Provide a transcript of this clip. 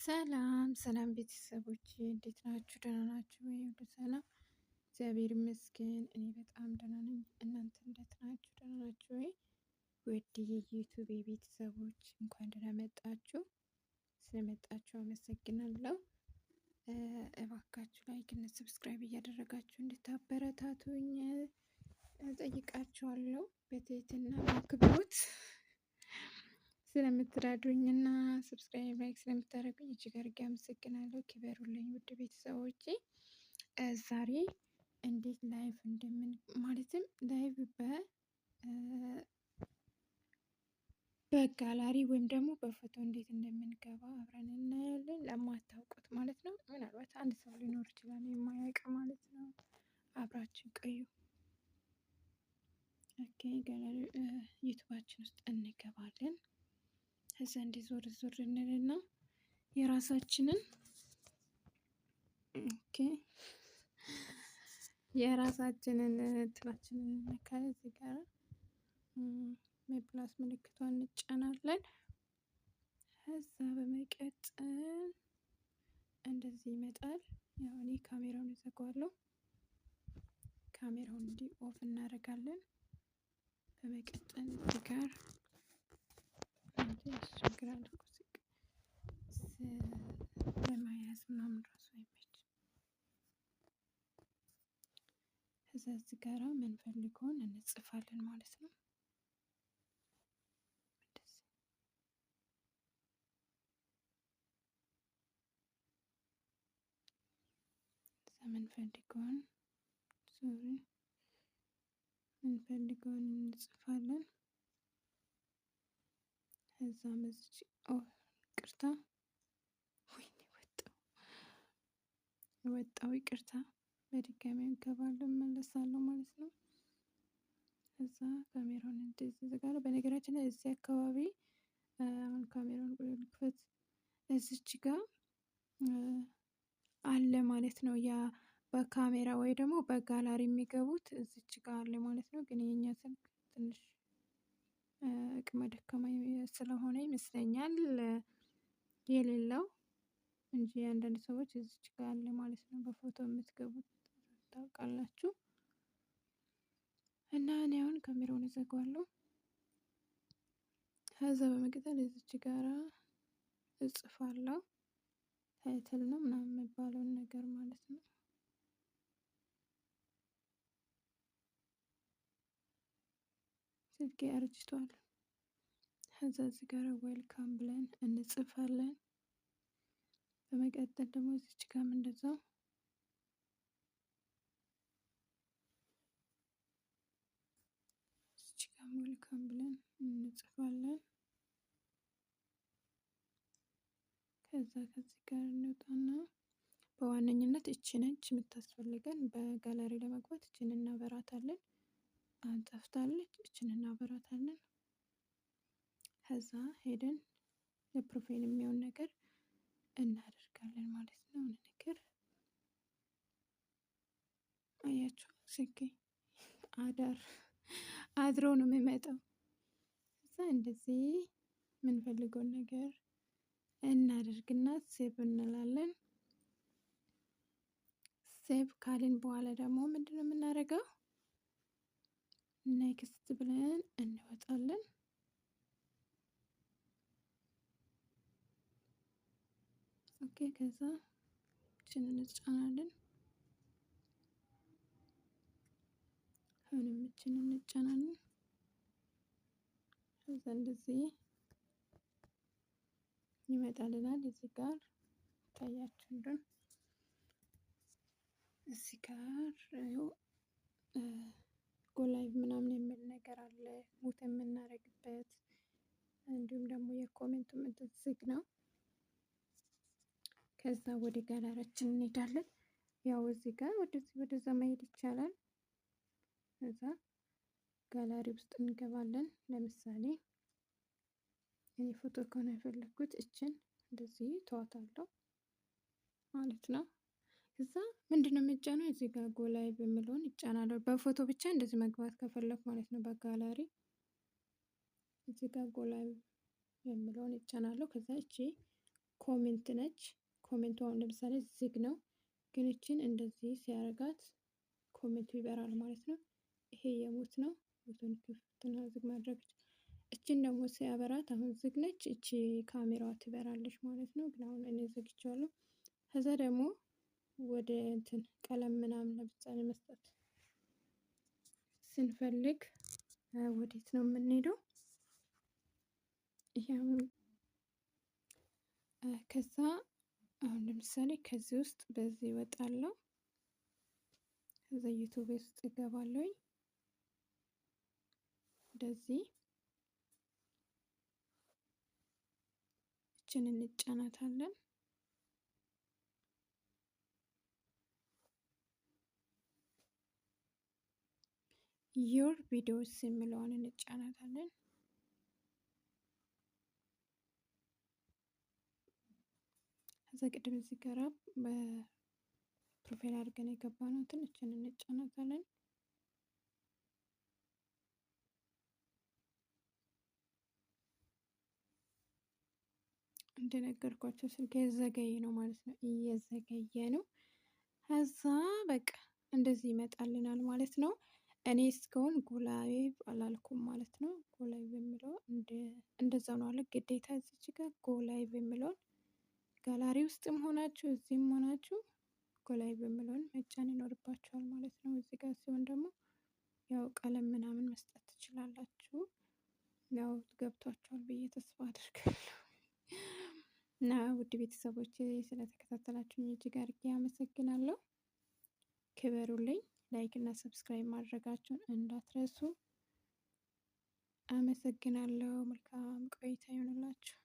ሰላም ሰላም ቤተሰቦቼ እንዴት ናችሁ? ደህና ናችሁ ወይ? ሁሉ ሰላም እግዚአብሔር ይመስገን። እኔ በጣም ደህና ነኝ። እናንተ እንዴት ናችሁ? ደህና ናችሁ ወይ? ውድ የዩቱብ ቤተሰቦች እንኳን ደህና መጣችሁ። ስለመጣችሁ አመሰግናለሁ። እባካችሁ ላይክ እና ሰብስክራይብ እያደረጋችሁ እንድታበረታቱኝ እጠይቃችኋለሁ በትህትና በአክብሮት ስለምትረዱኝ እና ሰብስክራይብ ላይክ ስለምታደርጉኝ እጅግ አድርጌ አመሰግናለሁ። ክበሩልኝ ውድ ቤተሰቦቼ። ዛሬ እንዴት ላይቭ ማለትም ላይቭ በጋላሪ ወይም ደግሞ በፎቶ እንዴት እንደምንገባ አብረን እናያለን። ለማታውቁት ማለት ነው። ምናልባት አንድ ሰው ሊኖር ይችላል የማያውቅ ማለት ነው። አብራችን ቆዩ። ኦኬ ጋላሪ ዩቱባችን ውስጥ እንገባለን። ከዛ እንዲህ ዞር ዞር እንልና የራሳችንን እንትናችንን ነካለን። እዚህ ጋር የፕላስ ምልክቷን እንጫናለን። ከዛ በመቀጠል እንደዚህ ይመጣል። ያው እኔ ካሜራውን እዘጋዋለሁ። ካሜራውን እንዲህ ኦፍ እናደርጋለን። በመቀጠል እዚህ ጋር ያስቸግራል ለመያዝ ምናምን ራሱ አይመችም። ከዛ እዚህ ጋር የምንፈልገውን እንጽፋለን ማለት ነው። የምንፈልገውን እንጽፋለን። ከዛ መዝች ይቅርታ ወጣው ይቅርታ በድጋሚ እንገባለን እመለሳለሁ ማለት ነው። ከዛ ካሜራውን እንደዚህ ዘጋለሁ። በነገራችን ላይ እዚህ አካባቢ አሁን ካሜራውን ልክፈት። እዚች ጋር አለ ማለት ነው። ያ በካሜራ ወይ ደግሞ በጋላሪ የሚገቡት እዚች ጋር አለ ማለት ነው። ግን የኛ ስልክ ትንሽ አቅመ ደካማ ስለሆነ ይመስለኛል የሌለው እንጂ አንዳንድ ሰዎች እዚች ጋር አለ ማለት ነው። በፎቶ የምትገቡት ታውቃላችሁ። እና እኔ አሁን ካሜራውን እዘጋዋለሁ። ከዛ በመቀጠል እዚች ጋራ እጽፋለሁ። ታይትል ነው ምናምን የሚባለውን ነገር ማለት ነው። ስልኬ አርጅቷል። ከዛ እዚህ ጋር ዌልካም ብለን እንጽፋለን። በመቀጠል ደግሞ እዚች ጋር እንደዛው እዚች ጋር ዌልካም ብለን እንጽፋለን። ከዛ ከዚህ ጋር እንወጣና በዋነኝነት እቺ ነች የምታስፈልገን በጋላሪ ለመግባት እቺን እናበራታለን። አሁን ጠፍታለች። እቺን እናበራታለን። ከዛ ሄደን ለፕሮፋይል የሚሆን ነገር እናደርጋለን ማለት ነው። ነገር አያችሁ ስልኬ አድሮ ነው የሚመጣው። ከዛ እንደዚህ የምንፈልገውን ነገር እናደርግና ሴቭ እንላለን። ሴቭ ካልን በኋላ ደግሞ ምንድነው የምናደርገው? ኔክስት ብለን እንወጣለን። ኦኬ ከዛ እቺን እንጫናለን። አሁንም እቺን እንጫናለን። ከዛ እንደዚህ ይመጣልናል። እዚህ ጋር ታያችሁ እንደሆነ እዚህ ጋር ጎላይቭ ምናምን የሚል ነገር አለ። ሙት የምናደርግበት እንዲሁም ደግሞ የኮሜንት ምድብ ዝግ ነው። ከዛ ወደ ጋላሪያችን እንሄዳለን። ያው እዚህ ጋር ወደዛ መሄድ ይቻላል። ከዛ ጋላሪ ውስጥ እንገባለን። ለምሳሌ እኔ ፎቶ ከሆነ የፈለኩት እችን እንደዚህ ተዋታለሁ ማለት ነው። ከዛ ምንድነው የምጫነው? እዚህ ጋር ጎላይቭ የሚለውን ይጫናለሁ። በፎቶ ብቻ እንደዚህ መግባት ከፈለኩ ማለት ነው። በጋላሪ እዚህ ጋር ጎላይቭ የሚለውን ይጫናለሁ። ከዛ እቺ ኮሜንት ነች። ኮሜንቱ አሁን ለምሳሌ ዝግ ነው፣ ግን እችን እንደዚህ ሲያረጋት ኮሜንቱ ይበራል ማለት ነው። ይሄ የሙት ነው። ሙቱን ክፍትና ዝግ ማድረግ። እችን ደግሞ ሲያበራት አሁን ዝግ ነች፣ እቺ ካሜራዋ ትበራለች ማለት ነው። ግን አሁን እኔ ዘግቼዋለሁ። ከዛ ደግሞ ወደ እንትን ቀለም ምናምን ለምሳሌ መስጠት ስንፈልግ ወዴት ነው የምንሄደው? ይሄ ከዛ አሁን ለምሳሌ ከዚህ ውስጥ በዚህ እወጣለሁ። ከዛ ዩቱብ ውስጥ እገባለሁ። እንደዚህ እችን እንጫናታለን። ዮር ቪዲዮስ የሚለውን እንጫናታለን። ከዛ ቅድም እዚህ ጋር በፕሮፋይል አድርገን የገባነው እችን እንጫናታለን። እንደነገርኳቸው ስልክ እየዘገየ ነው ማለት ነው፣ እየዘገየ ነው። ከዛ በቃ እንደዚህ ይመጣልናል ማለት ነው። እኔ እስካሁን ጎላይቭ አላልኩም ማለት ነው። ጎላይቭ የሚለው እንደዛ ነው አለ ግዴታ። እዚች ጋር ጎላይቭ የሚለውን ጋላሪ ውስጥም ሆናችሁ እዚህም ሆናችሁ ጎላይቭ የሚለውን መጫን ይኖርባችኋል ማለት ነው። እዚህ ጋር ሲሆን ደግሞ ያው ቀለም ምናምን መስጠት ትችላላችሁ። ያው ገብቷችኋል ብዬ ተስፋ አድርጋለሁ። እና ውድ ቤተሰቦች ስለተከታተላችሁኝ እጅግ አድርጌ አመሰግናለሁ። ክበሩልኝ። ላይክ እና ሰብስክራይብ ማድረጋችሁን እንዳትረሱ። አመሰግናለሁ። መልካም ቆይታ ይሆንላችሁ።